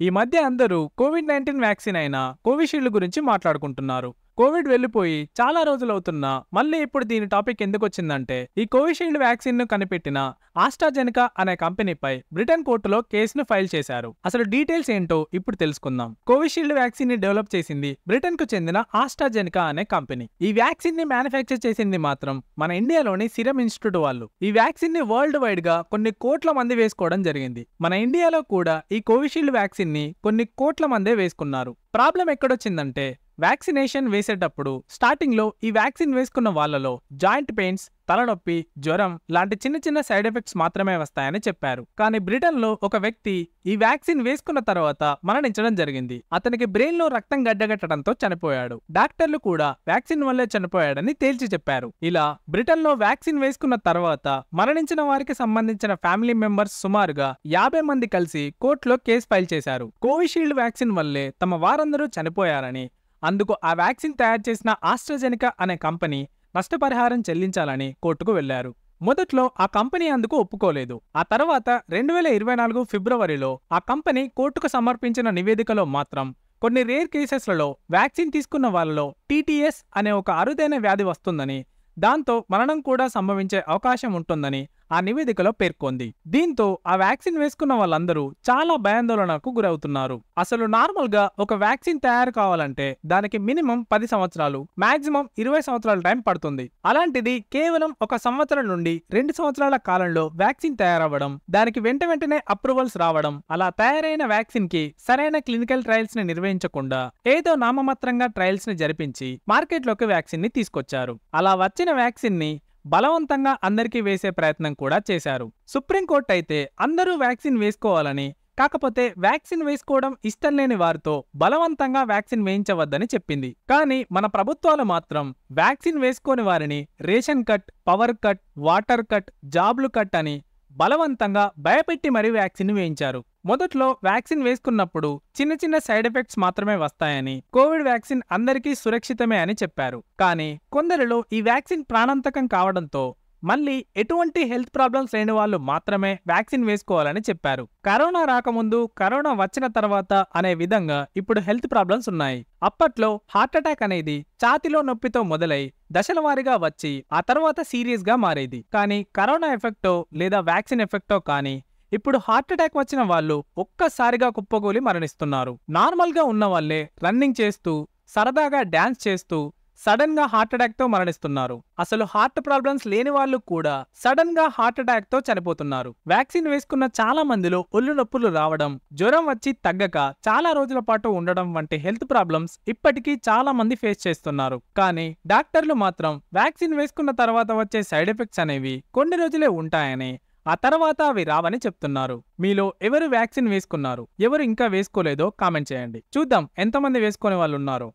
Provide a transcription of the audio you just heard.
ఈ మధ్య అందరూ కోవిడ్-19 వ్యాక్సిన్ అయిన కోవిషీల్డ్ గురించి మాట్లాడుకుంటున్నారు. కోవిడ్ వెళ్లిపోయి చాలా రోజులవుతున్నా మళ్ళీ ఇప్పుడు దీని టాపిక్ ఎందుకొచ్చిందంటే, ఈ కోవిషీల్డ్ వ్యాక్సిన్ ను కనిపెట్టిన ఆస్ట్రాజెనెకా అనే కంపెనీపై బ్రిటన్ కోర్టులో కేసును ఫైల్ చేశారు. అసలు డీటెయిల్స్ ఏంటో ఇప్పుడు తెలుసుకుందాం. కోవిషీల్డ్ వ్యాక్సిన్ ని డెవలప్ చేసింది బ్రిటన్ కు చెందిన ఆస్ట్రాజెనెకా అనే కంపెనీ. ఈ వ్యాక్సిన్ ని మ్యానుఫ్యాక్చర్ చేసింది మాత్రం మన ఇండియాలోని సిరమ్ ఇన్స్టిట్యూట్ వాళ్ళు. ఈ వ్యాక్సిన్ ని వరల్డ్ వైడ్ గా కొన్ని కోట్ల మంది వేసుకోవడం జరిగింది. మన ఇండియాలో కూడా ఈ కోవిషీల్డ్ వ్యాక్సిన్ ని కొన్ని కోట్ల మందే వేసుకున్నారు. ప్రాబ్లం ఎక్కడొచ్చిందంటే, వ్యాక్సినేషన్ వేసేటప్పుడు స్టార్టింగ్ లో ఈ వ్యాక్సిన్ వేసుకున్న వాళ్ళలో జాయింట్ పెయిన్స్, తలనొప్పి, జ్వరం లాంటి చిన్న చిన్న సైడ్ ఎఫెక్ట్స్ మాత్రమే వస్తాయని చెప్పారు. కానీ బ్రిటన్ లో ఒక వ్యక్తి ఈ వ్యాక్సిన్ వేసుకున్న తర్వాత మరణించడం జరిగింది. అతనికి బ్రెయిన్ లో రక్తం గడ్డగట్టడంతో చనిపోయాడు. డాక్టర్లు కూడా వ్యాక్సిన్ వల్లే చనిపోయాడని తేల్చి చెప్పారు. ఇలా బ్రిటన్ లో వ్యాక్సిన్ వేసుకున్న తర్వాత మరణించిన వారికి సంబంధించిన ఫ్యామిలీ మెంబర్స్ సుమారుగా 50 మంది కలిసి కోర్టులో కేసు ఫైల్ చేశారు. కోవిషీల్డ్ వ్యాక్సిన్ వల్లే తమ వారందరూ చనిపోయారని, అందుకు ఆ వ్యాక్సిన్ తయారు చేసిన ఆస్ట్రాజెనెకా అనే కంపెనీ నష్టపరిహారం చెల్లించాలని కోర్టుకు వెళ్లారు. మొదట్లో ఆ కంపెనీ అందుకు ఒప్పుకోలేదు. ఆ తర్వాత 2024 ఫిబ్రవరిలో ఆ కంపెనీ కోర్టుకు సమర్పించిన నివేదికలో మాత్రం కొన్ని రేర్ కేసెస్లలో వ్యాక్సిన్ తీసుకున్న వాళ్ళలో టీటీఎస్ అనే ఒక అరుదైన వ్యాధి వస్తుందని, దాంతో మరణం కూడా సంభవించే అవకాశం ఉంటుందని ఆ నివేదికలో పేర్కొంది. దీంతో ఆ వ్యాక్సిన్ వేసుకున్న వాళ్ళందరూ చాలా భయాందోళనకు గురవుతున్నారు. అసలు నార్మల్ గా ఒక వ్యాక్సిన్ తయారు కావాలంటే దానికి మినిమం 10 సంవత్సరాలు, మాక్సిమం 20 సంవత్సరాల టైం పడుతుంది. అలాంటిది కేవలం 1 సంవత్సరం నుండి 2 సంవత్సరాల కాలంలో వ్యాక్సిన్ తయారవ్వడం, దానికి వెంటనే అప్రూవల్స్ రావడం, అలా తయారైన వ్యాక్సిన్ కి సరైన క్లినికల్ ట్రయల్స్ ని నిర్వహించకుండా ఏదో నామమాత్రంగా ట్రయల్స్ ని జరిపించి మార్కెట్లోకి వ్యాక్సిన్ ని తీసుకొచ్చారు. అలా వచ్చిన వ్యాక్సిన్ ని బలవంతంగా అందరికీ వేసే ప్రయత్నం కూడా చేశారు. సుప్రీంకోర్టు అయితే అందరూ వ్యాక్సిన్ వేసుకోవాలని, కాకపోతే వ్యాక్సిన్ వేసుకోవడం ఇష్టం లేని వారితో బలవంతంగా వ్యాక్సిన్ వేయించవద్దని చెప్పింది. కానీ మన ప్రభుత్వాలు మాత్రం వ్యాక్సిన్ వేసుకోని వారిని ration cut, power cut, water cut, జాబ్లు కట్ అని బలవంతంగా భయపెట్టి మరీ వ్యాక్సిన్ వేయించారు. మొదట్లో వ్యాక్సిన్ వేసుకున్నప్పుడు చిన్న చిన్న సైడ్ ఎఫెక్ట్స్ మాత్రమే వస్తాయని, కోవిడ్ వ్యాక్సిన్ అందరికీ సురక్షితమే అని చెప్పారు. కానీ కొందరిలో ఈ వ్యాక్సిన్ ప్రాణాంతకం కావడంతో మళ్ళీ ఎటువంటి హెల్త్ ప్రాబ్లమ్స్ లేని వాళ్ళు మాత్రమే వ్యాక్సిన్ వేసుకోవాలని చెప్పారు. కరోనా రాకముందు, కరోనా వచ్చిన తర్వాత అనే విధంగా ఇప్పుడు హెల్త్ ప్రాబ్లమ్స్ ఉన్నాయి. అప్పట్లో హార్ట్ అటాక్ అనేది ఛాతీలో నొప్పితో మొదలై దశల వారీగా వచ్చి ఆ తర్వాత సీరియస్ గా మారేది. కానీ కరోనా ఎఫెక్టో లేదా వ్యాక్సిన్ ఎఫెక్టో కానీ ఇప్పుడు హార్ట్ అటాక్ వచ్చిన వాళ్ళు ఒక్కసారిగా కుప్పకూలి మరణిస్తున్నారు. నార్మల్ గా ఉన్న వాళ్ళే రన్నింగ్ చేస్తూ, సరదాగా డాన్స్ చేస్తూ సడన్ గా హార్ట్ అటాక్ తో మరణిస్తున్నారు. అసలు హార్ట్ ప్రాబ్లమ్స్ లేని వాళ్ళు కూడా సడన్ గా హార్ట్ అటాక్ తో చనిపోతున్నారు. వ్యాక్సిన్ వేసుకున్న చాలా మందిలో ఒళ్ళు నొప్పులు రావడం, జ్వరం వచ్చి తగ్గక చాలా రోజుల పాటు ఉండడం వంటి హెల్త్ ప్రాబ్లమ్స్ ఇప్పటికీ చాలా మంది ఫేస్ చేస్తున్నారు. కానీ డాక్టర్లు మాత్రం వ్యాక్సిన్ వేసుకున్న తర్వాత వచ్చే సైడ్ ఎఫెక్ట్స్ అనేవి కొన్ని రోజులే ఉంటాయని, ఆ తర్వాత అవి రావని చెప్తున్నారు. మీలో ఎవరు వ్యాక్సిన్ వేసుకున్నారు, ఎవరు ఇంకా వేసుకోలేదో కామెంట్ చేయండి. చూద్దాం ఎంతమంది వేసుకునే వాళ్ళు ఉన్నారో.